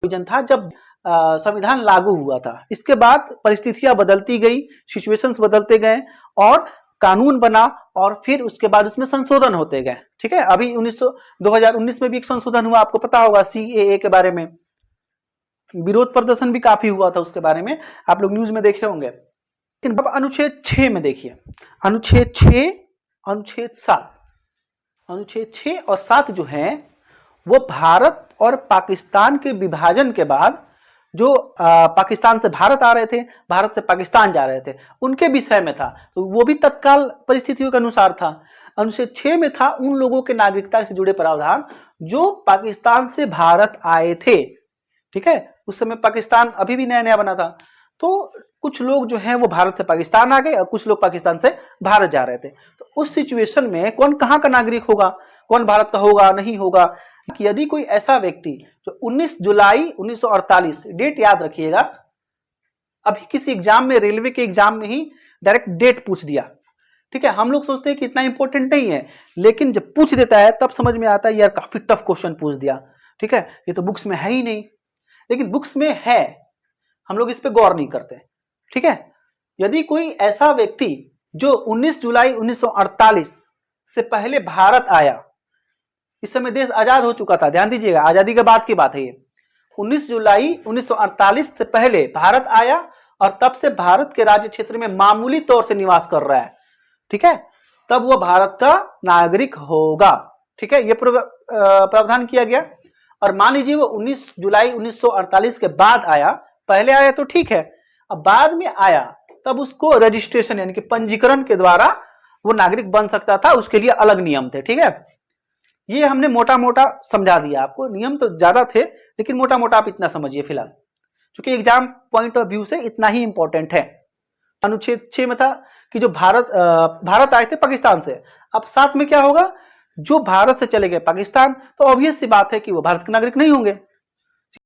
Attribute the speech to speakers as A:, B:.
A: Provision था जब संविधान लागू हुआ था। इसके बाद परिस्थितियां बदलती गई, सिचुएशंस बदलते गए और कानून बना और फिर उसके बाद उसमें संशोधन होते गए। ठीक है, अभी 2019 में भी एक संशोधन हुआ, आपको पता होगा, CAA के बारे में विरोध प्रदर्शन भी काफी हुआ था उसके बारे में, आप लोग न्यूज में देखे होंगे। लेकिन अब अनुच्छेद 6 में देखिए, अनुच्छेद 6, अनुच्छेद 7, अनुच्छेद 6 और 7 जो है वो भारत और पाकिस्तान के विभाजन के बाद जो पाकिस्तान से भारत आ रहे थे, भारत से पाकिस्तान जा रहे थे, उनके विषय में था। तो वो भी तत्काल परिस्थितियों के अनुसार था। अनुच्छेद 6 में था उन लोगों के नागरिकता से जुड़े प्रावधान जो पाकिस्तान से भारत आए थे। ठीक है, उस समय पाकिस्तान अभी भी नया नया बना था, तो कुछ लोग जो हैं वो भारत से पाकिस्तान आ गए और कुछ लोग पाकिस्तान से भारत जा रहे थे। तो उस सिचुएशन में कौन कहां का नागरिक होगा, कौन भारत का होगा, नहीं होगा। कि यदि कोई ऐसा व्यक्ति जो 19 जुलाई 1948, डेट याद रखिएगा, अभी किसी एग्जाम में, रेलवे के एग्जाम में ही डायरेक्ट डेट पूछ दिया। ठीक है, हम लोग सोचते हैं कि इतना इंपॉर्टेंट नहीं है, लेकिन जब पूछ देता है तब समझ में आता है यार काफी टफ क्वेश्चन पूछ दिया। ठीक है, ये तो बुक्स में है ही नहीं, लेकिन बुक्स में है, हम लोग इस पे गौर नहीं करते। ठीक है, यदि कोई ऐसा व्यक्ति जो 19 जुलाई 1948 से पहले भारत आया, इस समय देश आजाद हो चुका था, ध्यान दीजिएगा, आजादी के बाद की बात है ये। 19 जुलाई 1948 से पहले भारत आया और तब से भारत के राज्य क्षेत्र में मामूली तौर से निवास कर रहा है। ठीक है, तब वो भारत का नागरिक होगा। ठीक है, ये प्रावधान किया गया। और मान लीजिए वो 19 जुलाई 1948 के बाद आया, पहले आया तो ठीक है, अब बाद में आया, तब उसको रजिस्ट्रेशन यानी कि पंजीकरण के द्वारा वो नागरिक बन सकता था, उसके लिए अलग नियम थे। ठीक है, ये हमने मोटा मोटा समझा दिया आपको, नियम तो ज्यादा थे लेकिन मोटा मोटा आप इतना समझिए फिलहाल, क्योंकि एग्जाम पॉइंट ऑफ व्यू से इतना ही इंपॉर्टेंट है। अनुच्छेद 6 में था कि जो भारत आए थे पाकिस्तान से, अब 7 में क्या होगा, जो भारत से चले गए पाकिस्तान, तो ऑब्वियस सी बात है कि वो भारत के नागरिक नहीं होंगे।